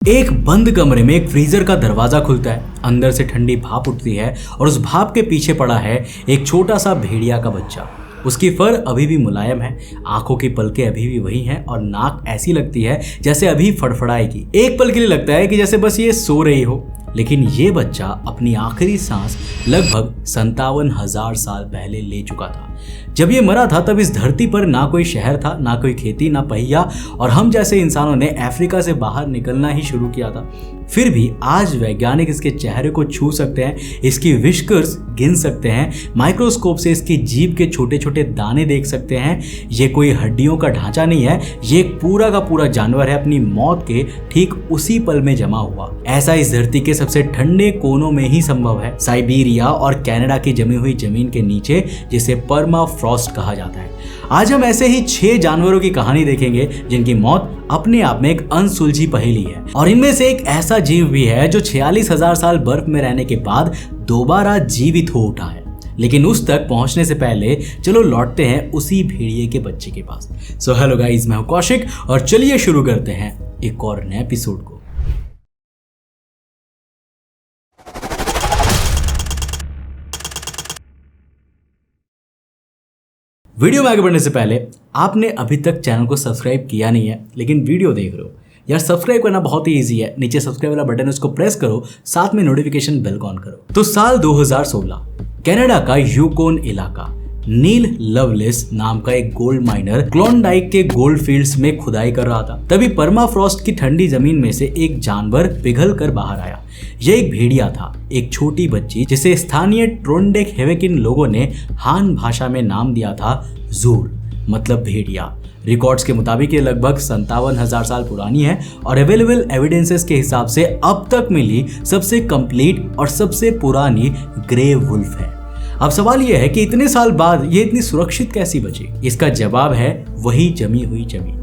एक बंद कमरे में एक फ्रीजर का दरवाजा खुलता है, अंदर से ठंडी भाप उठती है और उस भाप के पीछे पड़ा है एक छोटा सा भेड़िया का बच्चा। उसकी फर अभी भी मुलायम है, आंखों की पलकें अभी भी वही हैं और नाक ऐसी लगती है जैसे अभी फड़फड़ाएगी। एक पल के लिए लगता है कि जैसे बस ये सो रही हो, लेकिन ये बच्चा अपनी आखिरी सांस लगभग 57,000 साल पहले ले चुका था। जब ये मरा था तब इस धरती पर ना कोई शहर था, ना कोई खेती, ना पहिया, और हम जैसे इंसानों ने अफ्रीका से बाहर निकलना ही शुरू किया था। फिर भी आज वैज्ञानिक इसके चेहरे को छू सकते हैं, इसकी व्हिस्कर्स गिन सकते हैं, माइक्रोस्कोप से इसकी जीभ के छोटे छोटे दाने देख सकते हैं। ये कोई हड्डियों का ढांचा नहीं है, ये एक पूरा का पूरा जानवर है, अपनी मौत के ठीक उसी पल में जमा हुआ। ऐसा इस धरती के सबसे ठंडे कोनों में ही संभव है, साइबेरिया और कनाडा की जमी हुई जमीन के नीचे, जिसे परमाफ्रॉस्ट कहा जाता है। आज हम ऐसे ही 6 जानवरों की कहानी देखेंगे जिनकी मौत अपने आप में एक अनसुलझी पहेली है, और इनमें से एक ऐसा जीव भी है जो 46,000 साल बर्फ में रहने के बाद दोबारा जीवित हो उठा है। लेकिन उस तक पहुंचने से पहले चलो लौटते हैं उसी भेड़िए के बच्चे के पास। सो हेलो गाइस, मैं हूं कौशिक और चलिए शुरू करते हैं एक और नए एपिसोड को। वीडियो में आगे बढ़ने से पहले आपने अभी तक चैनल को सब्सक्राइब किया नहीं है लेकिन वीडियो देख रहे हो यार, सब्सक्राइब करना बहुत ही इजी है। नीचे सब्सक्राइब वाला बटन है, उसको प्रेस करो, साथ में नोटिफिकेशन बेल ऑन करो। तो साल 2016 कनाडा का यूकोन इलाका, नील लवलेस नाम का एक गोल्ड माइनर क्लोंडाइक के गोल्ड फील्ड्स में खुदाई कर रहा था। तभी परमाफ्रॉस्ट की ठंडी जमीन में से एक जानवर पिघल कर बाहर आया। यह एक भेड़िया था, एक छोटी बच्ची जिसे स्थानीय ट्रोंडेकहेवेकिन लोगों ने हान भाषा में नाम दिया था ज़ूर, मतलब भेड़िया। रिकॉर्ड्स के मुताबिक ये लगभग 57,000 साल पुरानी है और अवेलेबल एविडेंसेस के हिसाब से अब तक मिली सबसे कंप्लीट और सबसे पुरानी ग्रे वुल्फ है। अब सवाल यह है कि इतने साल बाद ये इतनी सुरक्षित कैसी बची? इसका जवाब है वही जमी हुई जमीन।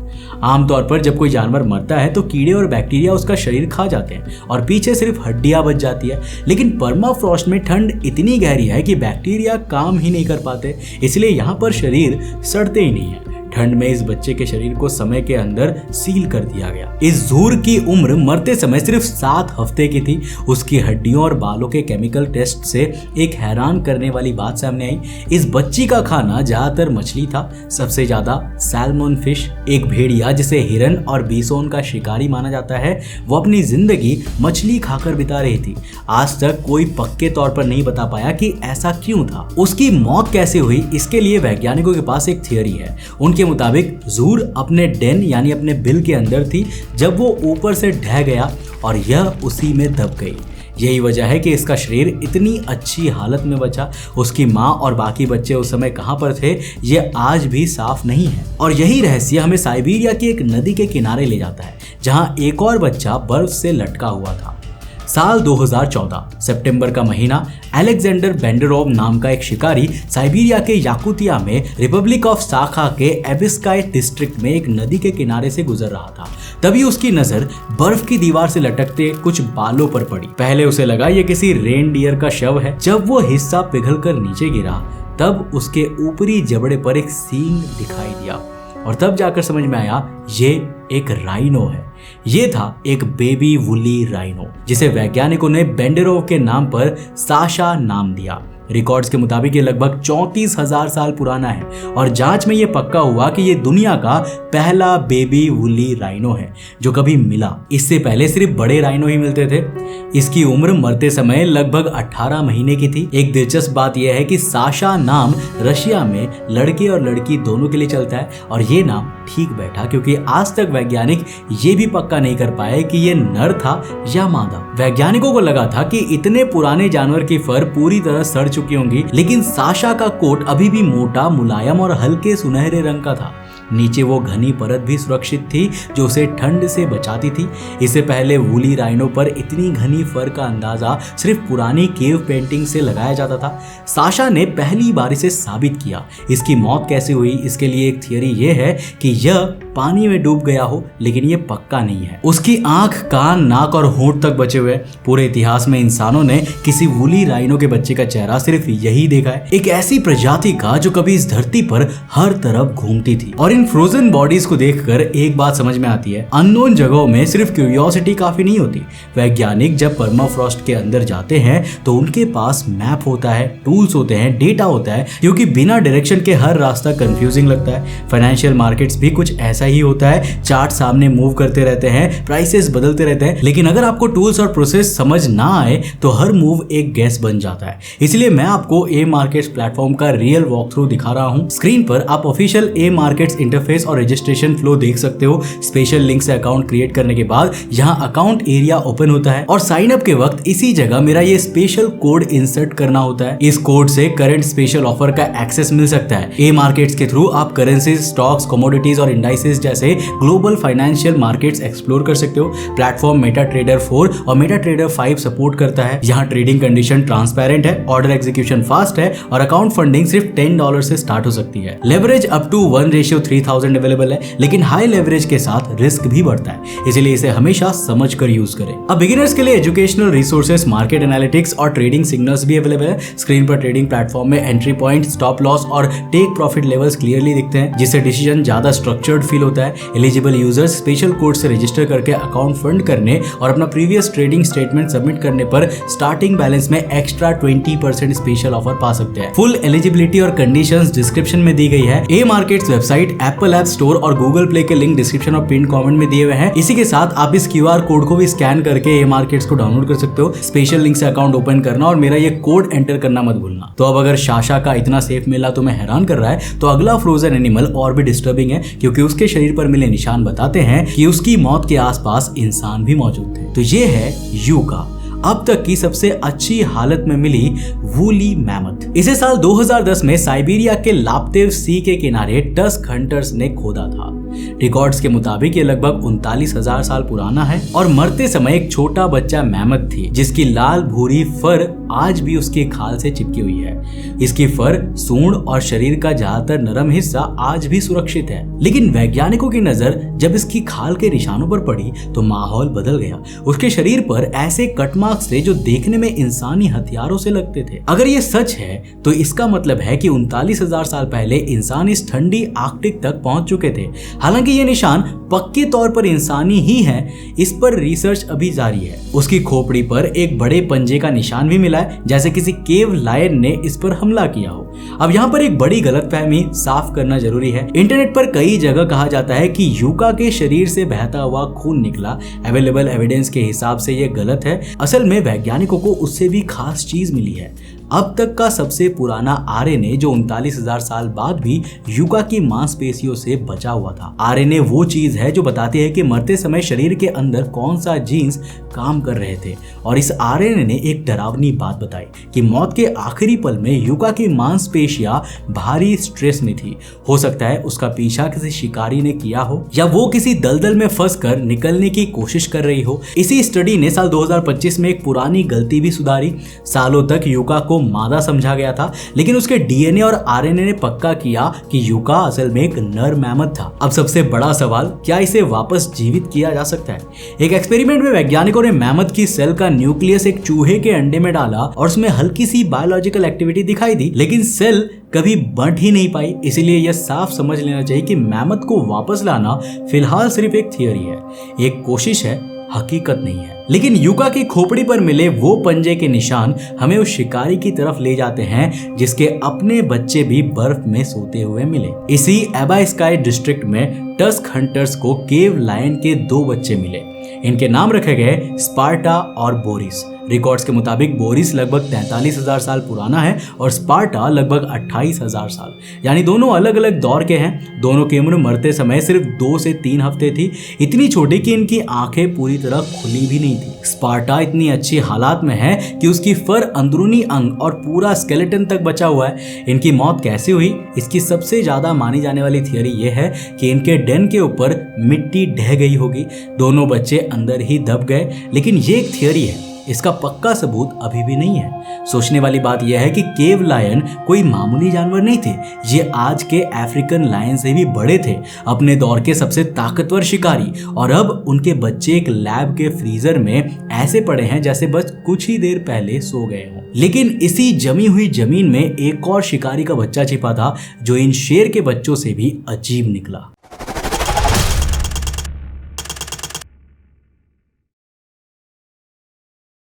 आमतौर पर जब कोई जानवर मरता है तो कीड़े और बैक्टीरिया उसका शरीर खा जाते हैं और पीछे सिर्फ हड्डियां बच जाती है, लेकिन परमाफ्रॉस्ट में ठंड इतनी गहरी है कि बैक्टीरिया काम ही नहीं कर पाते, इसलिए यहाँ पर शरीर सड़ते ही नहीं है। ठंड में इस बच्चे के शरीर को समय के अंदर सील कर दिया गया। इस ज़ूर की उम्र मरते समय सिर्फ 7 हफ्ते की थी। उसकी हड्डियों और बालों के केमिकल टेस्ट से एक हैरान करने वाली बात सामने आई। इस बच्ची का खाना ज्यादातर मछली था, सबसे ज्यादा सैल्मन फिश। एक भेड़िया जिसे हिरन और बीसोन का शिकारी माना जाता है, वो अपनी जिंदगी मछली खाकर बिता रही थी। आज तक कोई पक्के तौर पर नहीं बता पाया कि ऐसा क्यों था। उसकी मौत कैसे हुई, इसके लिए वैज्ञानिकों के पास एक थियरी है। उनके मुताबिक ज़ूर अपने डेन यानी अपने बिल के अंदर थी जब वो ऊपर से ढह गया और यह उसी में दब गई। यही वजह है कि इसका शरीर इतनी अच्छी हालत में बचा। उसकी माँ और बाकी बच्चे उस समय कहाँ पर थे ये आज भी साफ नहीं है, और यही रहस्य हमें साइबेरिया की एक नदी के किनारे ले जाता है जहाँ एक और बच्चा बर्फ से लटका हुआ था। साल 2014 सितंबर का महीना, अलेक्जेंडर बेंडरोव नाम का एक शिकारी साइबेरिया के याकुतिया में रिपब्लिक ऑफ साखा के एबिस्काय डिस्ट्रिक्ट में एक नदी के किनारे से गुजर रहा था। तभी उसकी नजर बर्फ की दीवार से लटकते कुछ बालों पर पड़ी। पहले उसे लगा ये किसी रेनडियर का शव है। जब वो हिस्सा पिघलकर नीचे गिरा तब उसके ऊपरी जबड़े पर एक सींग दिखाई दिया और तब जाकर समझ में आया ये एक राइनो है। ये था एक बेबी वुली राइनो जिसे वैज्ञानिकों ने बेंडेरोव के नाम पर साशा नाम दिया। रिकॉर्ड्स के मुताबिक ये लगभग 34,000 साल पुराना है और जांच में ये पक्का हुआ कि ये दुनिया का पहला बेबी वुली राइनो है जो कभी मिला। इससे पहले सिर्फ बड़े राइनो ही मिलते थे। इसकी उम्र मरते समय लगभग 18 महीने की थी। एक दिलचस्प बात यह है कि साशा नाम रशिया में लड़के और लड़की दोनों के लिए चलता है और ये नाम ठीक बैठा क्योंकि आज तक वैज्ञानिक ये भी पक्का नहीं कर पाए कि ये नर था या मादा। वैज्ञानिकों को लगा था कि इतने पुराने जानवर की फर पूरी तरह सड़ चुकी होंगी, लेकिन साशा का कोट अभी भी मोटा, मुलायम और हल्के सुनहरे रंग का था। नीचे वो घनी परत भी सुरक्षित थी जो उसे ठंड से बचाती थी। इससे पहले वुली राइनो पर इतनी घनी फर का अंदाजा सिर्फ पुरानी केव पेंटिंग से लगाया जाता था। साशा ने पहली बार इसे साबित किया। इसकी मौत कैसे हुई, इसके लिए एक थियरी ये है कि यह पानी में डूब गया हो, लेकिन ये पक्का नहीं है। उसकी आंख, कान, नाक और होंठ तक बचे हुए। पूरे इतिहास में इंसानों ने किसी वुली राइनो के बच्चे का चेहरा सिर्फ यही देखा है, एक ऐसी प्रजाति का जो कभी इस धरती पर हर तरफ घूमती थी और इन फ्रोजन बॉडीज को देखकर एक बात समझ में आती है, अननोन जगहों में सिर्फ क्यूरियोसिटी काफी नहीं होती। वैज्ञानिक जब परमाफ्रॉस्ट के अंदर जाते हैं तो उनके पास मैप होता है, टूल्स होते हैं, डेटा होता है, क्योंकि बिना डायरेक्शन के हर रास्ता कंफ्यूजिंग लगता है। फाइनेंशियल मार्केट्स भी कुछ ऐसा ही होता है, चार्ट सामने मूव करते रहते हैं, प्राइसेस बदलते रहते हैं, लेकिन अगर आपको टूल्स और प्रोसेस समझ ना आए तो हर मूव एक गैस बन जाता है। इसलिए मैं आपको ए मार्केट्स प्लेटफॉर्म का रियल वॉक थ्रू दिखा रहा हूं। स्क्रीन पर आप ऑफिशियल ए मार्केट्स इंटरफेस और रजिस्ट्रेशन फ्लो देख सकते हो। स्पेशल लिंक से अकाउंट क्रिएट करने के बाद यहां अकाउंट एरिया ओपन होता है और साइन अप के वक्त इसी जगह मेरा ये स्पेशल कोड इंसर्ट करना होता है। इस कोड से करंट स्पेशल ऑफर का एक्सेस मिल सकता है। ए मार्केट्स के थ्रू आप करेंसीज, स्टॉक्स, कमोडिटीज और इंडाइसेस जैसे ग्लोबल फाइनेंशियल मार्केट्स एक्सप्लोर कर सकते हो। प्लेटफॉर्म मेटा ट्रेडर 4 और मेटा ट्रेडर 5 सपोर्ट करता है। यहाँ ट्रेडिंग कंडीशन ट्रांसपेरेंट है, ऑर्डर एग्जीक्यूशन फास्ट है और अकाउंट फंडिंग सिर्फ $10 से स्टार्ट हो सकती है। लेवरेज अप टू 1:3000 अवेलेबल है, लेकिन हाई लेवरेज के साथ रिस्क भी बढ़ता है, इसलिए इसे हमेशा समझ कर यूज करें। अब बिगिनर्स के लिए एजुकेशनल रिसोर्सेस, मार्केट एनालिटिक्स और ट्रेडिंग सिग्नल्स भी अवेलेबल है। स्क्रीन पर ट्रेडिंग प्लेटफॉर्म में एंट्री पॉइंट, स्टॉप लॉस और टेक प्रॉफिट लेवल्स क्लियरली दिखते हैं, जिससे डिसीजन ज्यादा स्ट्रक्चर्ड फील होता है। एलिजिबल यूजर्स स्पेशल कोड से रजिस्टर करके अकाउंट फंड करने और अपना प्रीवियस ट्रेडिंग स्टेटमेंट सबमिट करने पर स्टार्टिंग बैलेंस में एक्स्ट्रा 20% स्पेशल ऑफर पा सकते हैं। फुल एलिजिबिलिटी और कंडीशंस डिस्क्रिप्शन में दी गई है। A markets website, Apple app store और गूगल प्ले के लिंक डिस्क्रिप्शन और पिन कमेंट में दिए हुए हैं। इसी के साथ आप इस QR कोड को भी स्कैन करके ए मार्केट्स को डाउनलोड कर सकते हो। स्पेशल लिंक से अकाउंट ओपन करना और मेरा ये कोड एंटर करना मत भूलना। तो अब अगर शाशा का इतना सेफ मिला तो मैं हैरान कर रहा है, तो अगला फ्रोजन एनिमल और भी डिस्टर्बिंग है, क्योंकि उसके शरीर पर मिले निशान बताते हैं कि उसकी मौत के आसपास इंसान भी मौजूद थे। तो ये है यूका, अब तक की सबसे अच्छी हालत में मिली वूली मैमथ। इसे साल 2010 में साइबेरिया के लाप्तेव सी के किनारे टस्क हंटर्स ने खोदा था। रिकॉर्ड्स के मुताबिक ये लगभग 39,000 साल पुराना है और मरते समय एक छोटा बच्चा मैमथ थी, जिसकी लाल भूरी फर आज भी उसके खाल से चिपकी हुई है। इसकी फर, सूंड और शरीर का ज्यादातर नरम हिस्सा आज भी सुरक्षित है, लेकिन वैज्ञानिकों की नजर जब इसकी खाल के निशानों पर पड़ी तो माहौल बदल गया। उसके शरीर पर ऐसे कट मार्क्स थे जो देखने में इंसानी हथियारों से लगते थे। अगर ये सच है तो इसका मतलब है कि 39,000 साल पहले इंसान इस ठंडी आर्कटिक तक पहुंच चुके थे। हालांकि ये निशान पक्के तौर पर इंसानी ही हैं, इस पर रिसर्च अभी जारी है। उसकी खोपड़ी पर एक बड़े पंजे का निशान भी मिला है, जैसे किसी केव लायन ने इस पर हमला किया हो। अब यहाँ पर एक बड़ी गलतफहमी साफ करना जरूरी है। इंटरनेट पर कई जगह कहा जाता है कि यूका के शरीर से बहता हुआ खून निकला। अवेलेबल एविडेंस के हिसाब से ये गलत है। असल में वैज्ञानिकों को उससे भी खास चीज मिली है, अब तक का सबसे पुराना आरएनए जो 39,000 साल बाद भी यूका की मांसपेशियों से बचा हुआ था। आरएनए वो चीज है जो बताती है कि मरते समय शरीर के अंदर कौन सा जीन्स काम कर रहे थे, और इस आरएनए ने एक डरावनी बात बताई कि मौत के आखिरी पल में यूका की मांसपेशियां भारी स्ट्रेस में थी। हो सकता है उसका पीछा किसी शिकारी ने किया हो या वो किसी दलदल में फंसकर निकलने की कोशिश कर रही हो। इसी स्टडी ने साल 2025 में एक पुरानी गलती भी सुधारी। सालों तक यूका को मादा समझा गया था, लेकिन उसके डीएनए और आरएनए ने पक्का किया कि यूका असल में एक नर मैमथ था। अब सबसे बड़ा सवाल, क्या इसे वापस जीवित किया जा सकता है? एक एक्सपेरिमेंट में वैज्ञानिकों ने मैमथ की सेल का न्यूक्लियस एक चूहे के अंडे में डाला और उसमें हल्की सी बायोलॉजिकल एक्टिविटी दिखाई दी, लेकिन सेल कभी बढ़ ही नहीं पाई। इसलिए यह साफ समझ लेना चाहिए कि मैमथ को वापस लाना फिलहाल सिर्फ एक थियरी है, एक कोशिश है, हकीकत नहीं है। लेकिन यूका की खोपड़ी पर मिले वो पंजे के निशान हमें उस शिकारी की तरफ ले जाते हैं जिसके अपने बच्चे भी बर्फ में सोते हुए मिले। इसी एबास्काई डिस्ट्रिक्ट में टस्क हंटर्स को केव लायन के 2 बच्चे मिले। इनके नाम रखे गए स्पार्टा और बोरिस। रिकॉर्ड्स के मुताबिक बोरिस लगभग 43,000 साल पुराना है और स्पार्टा लगभग 28,000 साल, यानी दोनों अलग अलग दौर के हैं। दोनों की उम्र मरते समय सिर्फ 2 से 3 हफ्ते थी, इतनी छोटी कि इनकी आंखें पूरी तरह खुली भी नहीं थी। स्पार्टा इतनी अच्छी हालात में है कि उसकी फर, अंदरूनी अंग और पूरा स्केलेटन तक बचा हुआ है। इनकी मौत कैसे हुई? इसकी सबसे ज्यादा मानी जाने वाली थियरी यह है कि इनके डेन के ऊपर मिट्टी ढह गई होगी, दोनों बच्चे अंदर ही दब गए। लेकिन ये एक थियरी है, इसका पक्का सबूत अभी भी नहीं है। सोचने वाली बात यह है कि केव लायन कोई मामूली जानवर नहीं थे, ये आज के अफ्रीकन लायन से भी बड़े थे, अपने दौर के सबसे ताकतवर शिकारी। और अब उनके बच्चे एक लैब के फ्रीजर में ऐसे पड़े हैं जैसे बस कुछ ही देर पहले सो गए हों। लेकिन इसी जमी हुई जमीन में एक और शिकारी का बच्चा छिपा था जो इन शेर के बच्चों से भी अजीब निकला।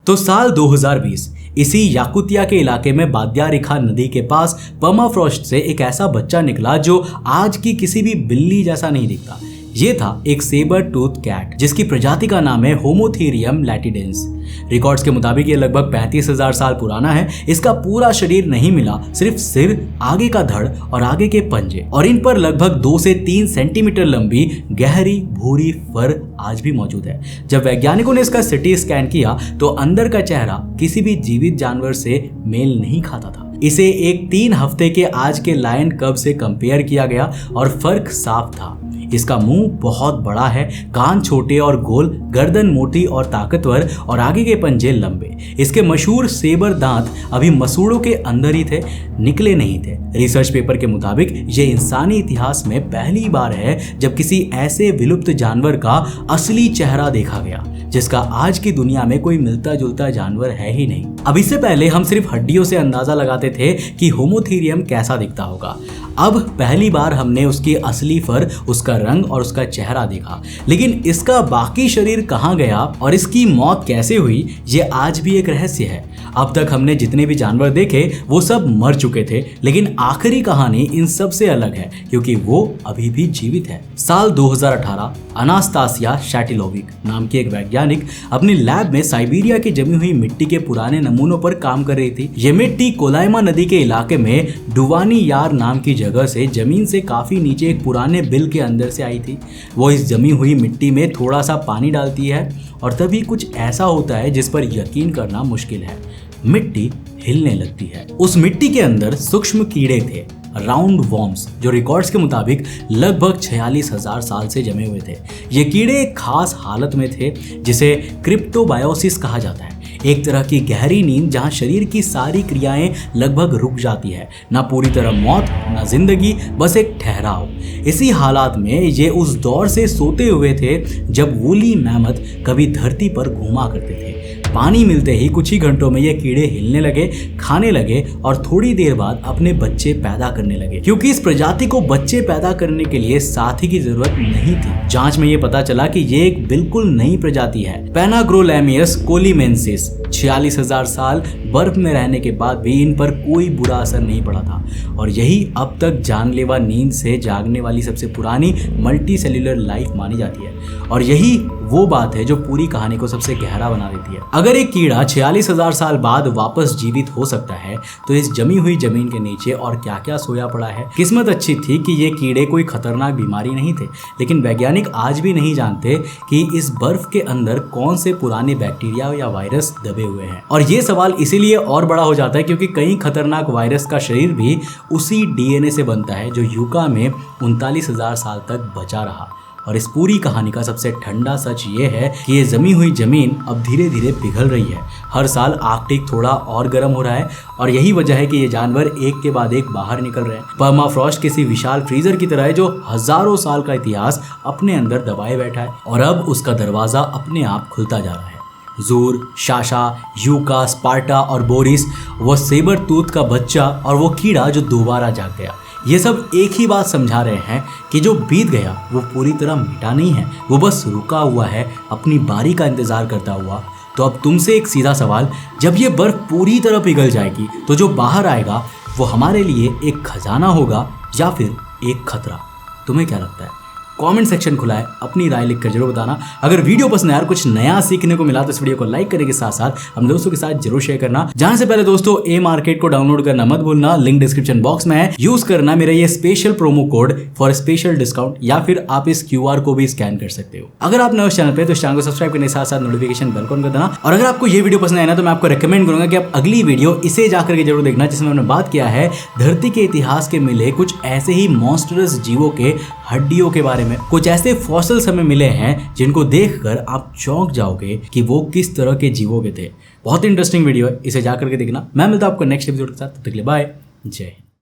तो साल 2020 इसी याकुतिया के इलाके में बाद्यारिखा नदी के पास पर्माफ्रॉस्ट से एक ऐसा बच्चा निकला जो आज की किसी भी बिल्ली जैसा नहीं दिखता। ये था एक सेबर टूथ कैट जिसकी प्रजाति का नाम है होमोथेरियम लैटिडेंस। रिकॉर्ड्स के मुताबिक ये लगभग 35,000 साल पुराना है। इसका पूरा शरीर नहीं मिला, सिर्फ सिर, आगे का धड़ और आगे के पंजे, और इन पर लगभग 2 से 3 सेंटीमीटर लंबी गहरी भूरी फर आज भी मौजूद है। जब वैज्ञानिकों ने इसका सिटी स्कैन किया तो अंदर का चेहरा किसी भी जीवित जानवर से मेल नहीं खाता था। इसे एक 3 हफ्ते के आज के लायन कब से कंपेयर किया गया और फर्क साफ था। इसका मुंह बहुत बड़ा है, कान छोटे और गोल, गर्दन मोटी और ताकतवर और आगे के पंजे लंबे। इसके मशहूर सेबर दांत अभी मसूड़ों के अंदर ही थे, निकले नहीं थे। रिसर्च पेपर के मुताबिक ये इंसानी इतिहास में पहली बार है जब किसी ऐसे विलुप्त जानवर का असली चेहरा देखा गया जिसका आज की दुनिया में कोई मिलता जुलता जानवर है ही नहीं। अब इससे पहले हम सिर्फ हड्डियों से अंदाजा लगाते थे कि होमोथेरियम कैसा दिखता होगा। अब पहली बार हमने उसकी असली फर, उसका रंग और उसका चेहरा देखा। लेकिन इसका बाकी शरीर कहाँ गया और इसकी मौत कैसे हुई, ये आज भी एक रहस्य है। अब तक हमने जितने भी जानवर देखे वो सब मर चुके थे, लेकिन आखिरी कहानी इन सब से अलग है क्योंकि वो अभी भी जीवित है। साल 2018 अनास्तासिया शैटिलोविक नाम की एक वैज्ञानिक अपनी लैब में साइबेरिया की जमी हुई मिट्टी के पुराने नमूनों पर काम कर रही थी। ये मिट्टी कोलाइमा नदी के इलाके में डुवानी यार नाम की जगह से जमीन से काफी नीचे एक पुराने बिल के अंदर से आई थी। वो इस जमी हुई मिट्टी में थोड़ा सा पानी डालती है और तभी कुछ ऐसा होता है जिस पर यकीन करना मुश्किल है। मिट्टी हिलने लगती है। उस मिट्टी के अंदर सूक्ष्म कीड़े थे, राउंड वॉर्म्स, जो रिकॉर्ड्स के मुताबिक लगभग 46,000 साल से जमे हुए थे। ये कीड़े एक खास हालत में थे जिसे क्रिप्टोबायोसिस कहा जाता है, एक तरह की गहरी नींद जहां शरीर की सारी क्रियाएं लगभग रुक जाती है, ना पूरी तरह मौत ना जिंदगी, बस एक ठहराव। इसी हालात में ये उस दौर से सोते हुए थे जब वूली मैमथ कभी धरती पर घूमा करते थे। पानी मिलते ही कुछ ही घंटों में ये कीड़े हिलने लगे, खाने लगे और थोड़ी देर बाद अपने बच्चे पैदा करने लगे। क्योंकि इस प्रजाति को बच्चे पैदा करने के लिए साथी की जरूरत नहीं थी। जांच में ये पता चला कि ये एक बिल्कुल नई प्रजाति है, पेनाग्रोलैमियस कोलिमेंसिस। 46,000 साल बर्फ में रहने के बाद भी इन पर कोई बुरा असर नहीं पड़ा था और यही अब तक जानलेवा नींद से जागने वाली सबसे पुरानी मल्टी सेल्यूलर लाइफ मानी जाती है। और यही वो बात है जो पूरी कहानी को सबसे गहरा बना देती है। अगर एक कीड़ा 46,000 साल बाद वापस जीवित हो सकता है तो इस जमी हुई जमीन के नीचे और क्या क्या सोया पड़ा है। किस्मत अच्छी थी कि ये कीड़े कोई खतरनाक बीमारी नहीं थे, लेकिन वैज्ञानिक आज भी नहीं जानते कि इस बर्फ के अंदर कौन से पुराने बैक्टीरिया या वायरस दबे हुए हैं। और ये सवाल इसीलिए और बड़ा हो जाता है क्योंकि कई खतरनाक वायरस का शरीर भी उसी डीएनए से बनता है जो यूका में 39,000 साल तक बचा रहा। और इस पूरी कहानी का सबसे ठंडा सच ये है कि ये जमी हुई जमीन अब धीरे धीरे पिघल रही है। हर साल आर्कटिक थोड़ा और गर्म हो रहा है और यही वजह है कि ये जानवर एक के बाद एक बाहर निकल रहे हैं। पर्माफ्रॉस्ट किसी विशाल फ्रीजर की तरह है जो हजारों साल का इतिहास अपने अंदर दबाए बैठा है और अब उसका दरवाजा अपने आप खुलता जा रहा है। जूर, शाशा, यूका, स्पार्टा और बोरिस, वो सेबर टूथ का बच्चा और वो कीड़ा जो दोबारा जाग गया, ये सब एक ही बात समझा रहे हैं कि जो बीत गया वो पूरी तरह मिटा नहीं है, वो बस रुका हुआ है अपनी बारी का इंतजार करता हुआ। तो अब तुमसे एक सीधा सवाल, जब ये बर्फ पूरी तरह पिघल जाएगी तो जो बाहर आएगा वो हमारे लिए एक खजाना होगा या फिर एक खतरा? तुम्हें क्या लगता है? कमेंट सेक्शन खुला है, अपनी राय लिखकर जरूर बताना। अगर वीडियो पसंद आया, कुछ नया सीखने को मिला तो इस वीडियो को लाइक करने के साथ साथ हम दोस्तों के साथ जरूर शेयर करना। जाने से पहले दोस्तों ए मार्केट को डाउनलोड करना मत भूलना, लिंक डिस्क्रिप्शन बॉक्स में है। यूज करना मेरा ये special promo code for special discount, या फिर आप इस QR को भी स्कैन कर सकते हो। अगर आप नए चैनल पे तो इस चैनल को सब्सक्राइब करने के साथ साथ नोटिफिकेशन बेल ऑन कर देना। और अगर आपको ये वीडियो पसंद आया ना तो मैं आपको रेकमेंड करूंगा कि आप अगली वीडियो इसे जाकर के जरूर देखना, जिसमें हमने बात किया है धरती के इतिहास के मिले कुछ ऐसे ही मॉन्स्टरस जीवों के हड्डियों के बारे में। कुछ ऐसे फॉसिल्स हमें मिले हैं जिनको देखकर आप चौंक जाओगे कि वो किस तरह के जीवों के थे। बहुत ही इंटरेस्टिंग वीडियो है, इसे जा करके देखना। मैं मिलता हूं आपको नेक्स्ट एपिसोड के साथ, तब तक के लिए बाय, जय हिंद।